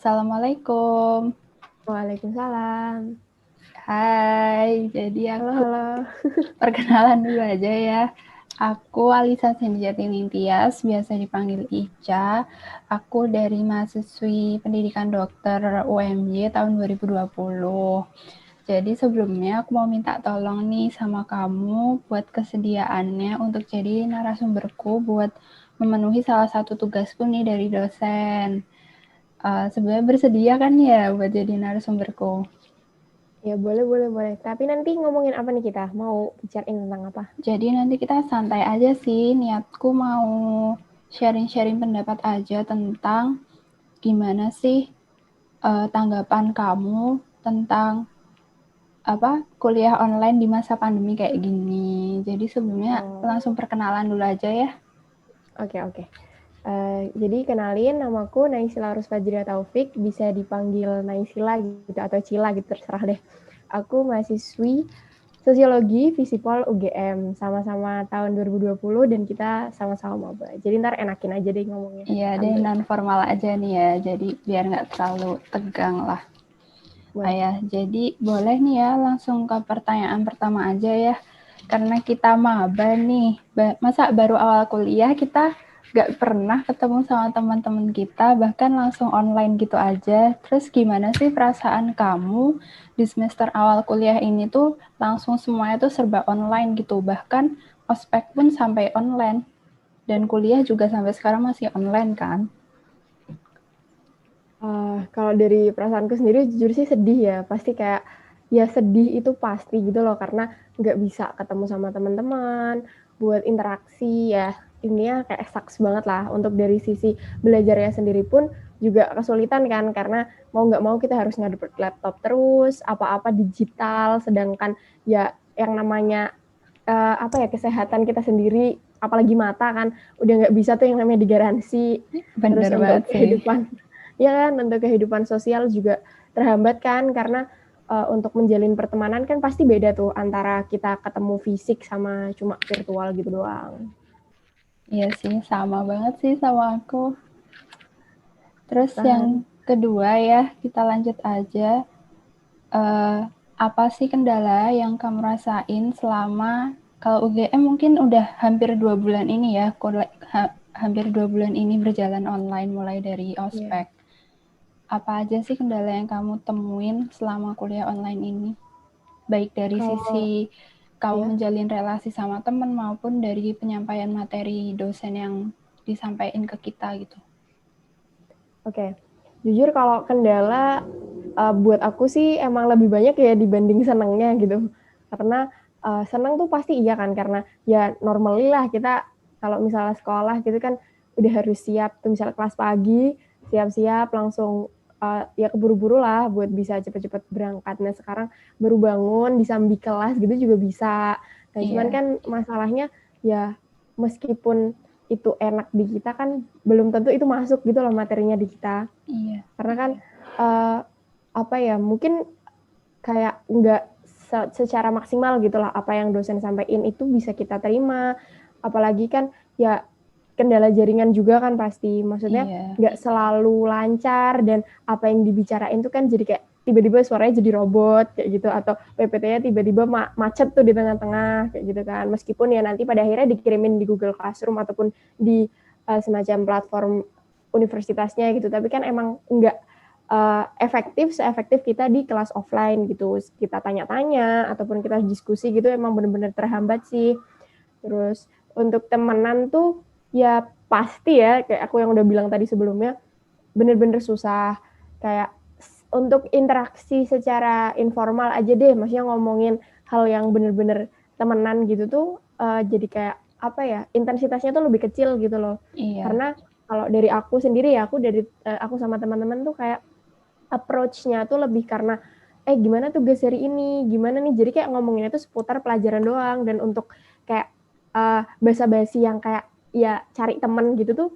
Assalamualaikum. Waalaikumsalam. Hai, jadi Halo, aku halo. perkenalan dulu aja ya. Aku Alisa Senjati Nintias, biasa dipanggil Ica. Aku dari mahasiswi pendidikan dokter UMY tahun 2020. Jadi sebelumnya aku mau minta tolong nih sama kamu buat kesediaannya untuk jadi narasumberku buat memenuhi salah satu tugasku nih dari dosen. Sebenarnya bersedia kan ya buat jadi narasumberku? Ya, boleh. Tapi nanti ngomongin apa nih kita? Mau bicarain tentang apa? Jadi nanti kita santai aja sih, niatku mau sharing-sharing pendapat aja tentang gimana sih tanggapan kamu tentang kuliah online di masa pandemi kayak gini. Jadi sebelumnya Oh, langsung perkenalan dulu aja ya. oke. Jadi kenalin, namaku Naysila Rusfajria Taufik, bisa dipanggil Naysila gitu atau Cila gitu, terserah deh. Aku mahasiswi Sosiologi Visipol UGM, sama-sama tahun 2020 dan kita sama-sama maba. Jadi ntar enakin aja deh ngomongnya, Iya deh, santuy. non formal aja nih ya. Jadi biar nggak terlalu tegang lah. Boleh. Jadi boleh nih ya langsung ke pertanyaan pertama aja ya. Karena kita maba nih, masa baru awal kuliah kita gak pernah ketemu sama teman-teman kita, bahkan langsung online gitu aja. Terus gimana sih perasaan kamu di semester awal kuliah ini tuh langsung semuanya tuh serba online gitu, bahkan ospek pun sampai online, dan kuliah juga sampai sekarang masih online kan? Kalau dari perasaanku sendiri jujur sih sedih ya, pasti kayak ya sedih itu pasti gitu loh karena nggak bisa ketemu sama teman-teman, buat interaksi ya ininya kayak sucks banget lah. Untuk dari sisi belajarnya sendiri pun juga kesulitan kan karena mau nggak mau kita harus ngadep laptop terus, apa-apa digital, sedangkan ya yang namanya kesehatan kita sendiri apalagi mata kan udah nggak bisa tuh yang namanya digaransi. Terus Bener banget untuk sih. kehidupan ya kan, untuk kehidupan sosial juga terhambat kan karena untuk menjalin pertemanan kan pasti beda tuh antara kita ketemu fisik sama cuma virtual gitu doang. Iya sih, sama banget sih sama aku. Terus yang Kan kedua ya, kita lanjut aja. Eh, Apa sih kendala yang kamu rasain selama, kalau UGM mungkin udah hampir 2 bulan ini ya, hampir 2 bulan ini berjalan online mulai dari ya. ospek. Apa aja sih kendala yang kamu temuin selama kuliah online ini? Baik dari sisi Kalau kamu ya, menjalin relasi sama teman maupun dari penyampaian materi dosen yang disampaikan ke kita gitu. oke. Jujur kalau kendala buat aku sih emang lebih banyak ya dibanding senangnya gitu. Karena senang tuh pasti iya kan karena ya normally lah kita kalau misalnya sekolah gitu kan udah harus siap tuh misalnya kelas pagi, siap-siap langsung ya keburu-buru lah buat bisa cepet-cepet berangkat. Nah sekarang baru bangun disambi kelas gitu juga bisa. Nah cuman Iya, kan masalahnya ya meskipun itu enak di kita kan belum tentu itu masuk gitu loh materinya di kita. iya, Karena kan uh, mungkin kayak nggak secara maksimal gitu lah apa yang dosen sampaikan itu bisa kita terima. Apalagi kan ya kendala jaringan juga kan pasti. Maksudnya iya, nggak selalu lancar dan apa yang dibicarain tuh kan jadi kayak tiba-tiba suaranya jadi robot kayak gitu atau PPT-nya tiba-tiba macet tuh di tengah-tengah kayak gitu kan. Meskipun ya nanti pada akhirnya dikirimin di Google Classroom ataupun di semacam platform universitasnya gitu. Tapi kan emang nggak seefektif kita di kelas offline gitu. Kita tanya-tanya ataupun kita diskusi gitu emang benar-benar terhambat sih. Terus untuk temenan tuh ya pasti ya kayak aku yang udah bilang tadi sebelumnya bener-bener susah. Kayak untuk interaksi secara informal aja deh, maksudnya ngomongin hal yang bener-bener temenan gitu tuh jadi kayak intensitasnya tuh lebih kecil gitu loh. iya. Karena kalau dari aku sendiri ya, aku sama teman-teman tuh kayak approach-nya tuh lebih karena gimana tugas hari ini, gimana nih, jadi kayak ngomonginnya tuh seputar pelajaran doang. Dan untuk kayak basa-basi yang kayak ya cari temen gitu tuh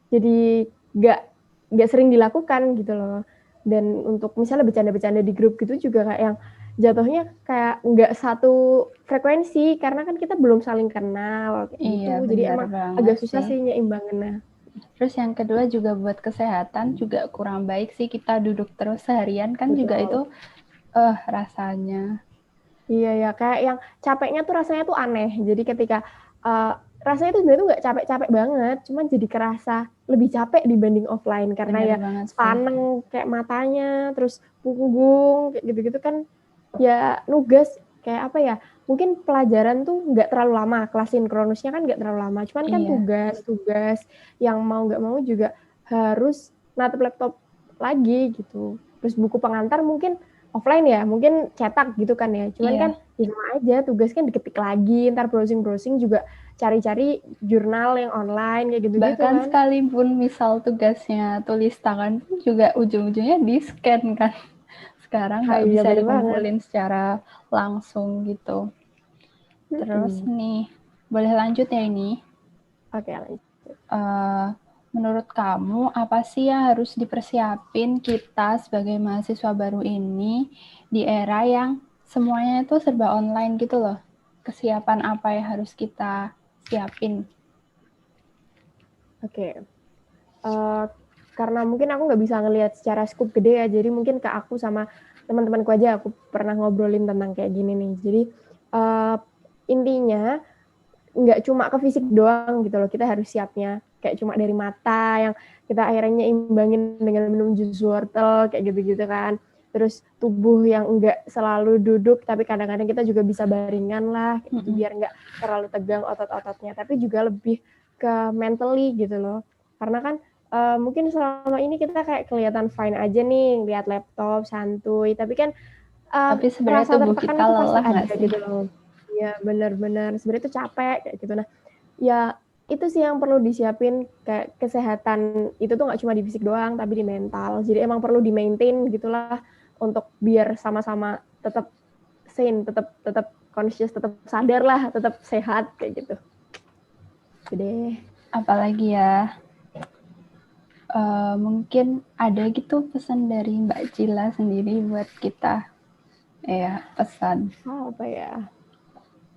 jadi gak sering dilakukan gitu loh. Dan untuk misalnya bercanda-bercanda di grup gitu juga kayak yang jatuhnya kayak nggak satu frekuensi karena kan kita belum saling kenal kayak Iya, gitu, jadi bener emang banget agak susah sih. sih nyeimbanginnya. Terus yang kedua juga buat kesehatan juga kurang baik sih, kita duduk terus seharian kan juga Betul. itu rasanya. Iya ya, kayak yang capeknya tuh rasanya tuh aneh. Jadi ketika rasanya tuh sebenarnya tuh nggak capek-capek banget, cuman jadi kerasa lebih capek dibanding offline karena Bener ya banget sih. sepaneng kayak matanya, terus punggung kayak gitu-gitu kan ya nugas kayak apa ya? Mungkin pelajaran tuh nggak terlalu lama, kelas sinkronusnya kan nggak terlalu lama, cuman kan Iya. tugas-tugas yang mau nggak mau juga harus natap laptop lagi gitu. Terus buku pengantar mungkin offline ya, mungkin cetak gitu kan ya. Cuman kan Iya. ya sama aja, tugas kan diketik lagi, ntar browsing-browsing juga cari-cari jurnal yang online kayak gitu-gitu Bahkan kan. sekalipun misal tugasnya tulis tangan pun juga ujung-ujungnya di-scan kan. Sekarang Ah, nggak iya bisa bener banget. dikumpulin secara langsung gitu. Terus Mm-mm. nih, boleh lanjut ya ini? Oke, lanjut. Uh, Menurut kamu, apa sih yang harus dipersiapin kita sebagai mahasiswa baru ini di era yang semuanya itu serba online gitu loh? Kesiapan apa yang harus kita siapin? Oke. Uh, karena mungkin aku nggak bisa ngelihat secara skup gede ya, jadi mungkin ke aku sama teman-temanku aja aku pernah ngobrolin tentang kayak gini nih. Jadi uh, intinya nggak cuma ke fisik doang gitu loh, kita harus siapnya kayak cuma dari mata yang kita akhirnya imbangin dengan minum jus wortel kayak gitu-gitu kan. Terus tubuh yang nggak selalu duduk tapi kadang-kadang kita juga bisa baringan lah gitu, biar nggak terlalu tegang otot-ototnya, tapi juga lebih ke mentally gitu loh. Karena kan mungkin selama ini kita kayak kelihatan fine aja nih lihat laptop santuy, tapi kan Tapi sebenarnya rasa tubuh tertekan kita itu pasti lelah nggak ada sih? gitu loh. Iya benar-benar sebenarnya itu capek kayak gitu. Nah ya itu sih yang perlu disiapin, kayak kesehatan itu tuh nggak cuma di fisik doang tapi di mental, jadi emang perlu di maintain gitulah untuk biar sama-sama tetap sane, tetap tetap conscious, tetap sadar lah, tetap sehat kayak gitu. Jadi Apalagi ya, mungkin ada gitu pesan dari Mbak Cila sendiri buat kita. Ya, pesan. apa ya,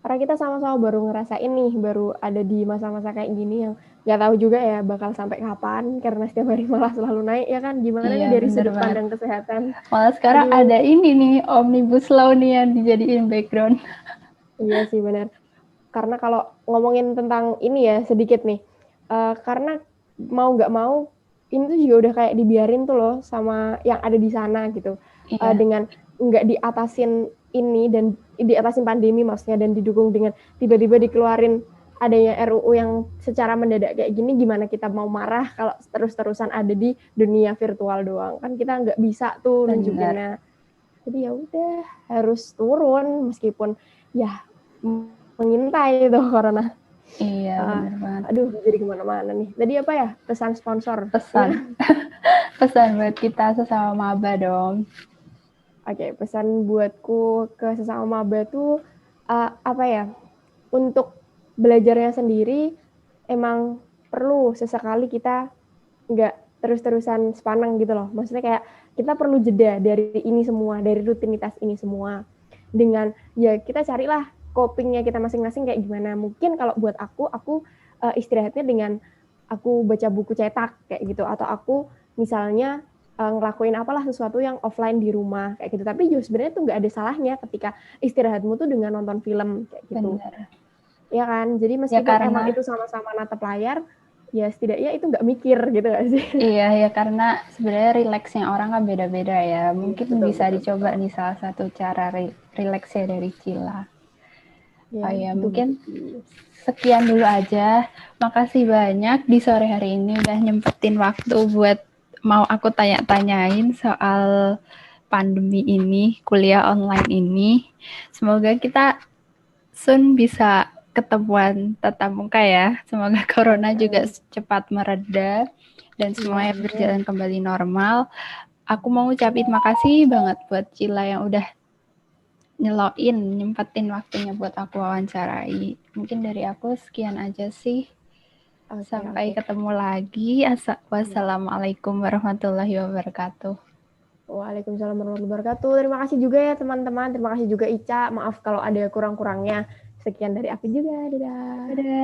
karena kita sama-sama baru ngerasain nih, baru ada di masa-masa kayak gini yang nggak tahu juga ya bakal sampai kapan, karena setiap hari malah selalu naik ya kan. Gimana Iya, nih dari bener sudut banget. pandang kesehatan? Malah sekarang Aduh, ada ini nih, Omnibus Law nih yang dijadiin background. iya sih benar. Karena kalau ngomongin tentang ini ya sedikit nih, karena mau nggak mau ini tuh juga udah kayak dibiarin tuh loh sama yang ada di sana gitu, Iya, dengan nggak diatasin ini dan diatasin pandemi maksudnya, dan didukung dengan tiba-tiba dikeluarin adanya RUU yang secara mendadak kayak gini, gimana kita mau marah kalau terus-terusan ada di dunia virtual doang, kan kita nggak bisa tuh bener. nunjukinnya. Jadi ya udah harus turun meskipun ya mengintai itu corona. Iya, bener banget. Aduh jadi kemana-mana nih. Tadi apa ya, pesan sponsor? Pesan. Ya. Pesan buat kita sesama maba dong. Oke, pesan buatku ke sesama maba tuh apa ya? Untuk belajarnya sendiri emang perlu sesekali kita nggak terus-terusan sepaneng gitu loh. Maksudnya kayak kita perlu jeda dari ini semua, dari rutinitas ini semua. Dengan ya kita carilah copingnya kita masing-masing kayak gimana. Mungkin kalau buat aku istirahatnya dengan aku baca buku cetak kayak gitu, atau aku misalnya ngelakuin apalah sesuatu yang offline di rumah kayak gitu. Tapi juga sebenarnya tuh nggak ada salahnya ketika istirahatmu tuh dengan nonton film kayak gitu. Bener. Ya kan? Jadi Ya meskipun emang karena itu sama-sama natap layar, ya setidaknya itu nggak mikir gitu gak sih? iya, ya karena sebenarnya rileksnya orang kan beda-beda ya. Mungkin Betul, bisa betul, dicoba betul. nih salah satu cara rileksnya dari Cila. Ya, Oh ya, itu mungkin sih. sekian dulu aja. Makasih banyak di sore hari ini udah nyempetin waktu buat mau aku tanya-tanyain soal pandemi ini, kuliah online ini. Semoga kita soon bisa ketemuan tatap muka ya. Semoga corona juga Amin. cepat mereda dan Iya, semuanya amin. berjalan kembali normal. Aku mau ucapin makasih banget buat Cila yang udah nyempetin waktunya buat aku wawancarai. Mungkin dari aku sekian aja sih. Oke, Sampai oke. ketemu lagi. Ya. Wassalamualaikum warahmatullahi wabarakatuh. Waalaikumsalam warahmatullahi wabarakatuh. Terima kasih juga ya teman-teman. Terima kasih juga Ica. Maaf kalau ada kurang-kurangnya. Sekian dari aku juga. Dadah. Dadah.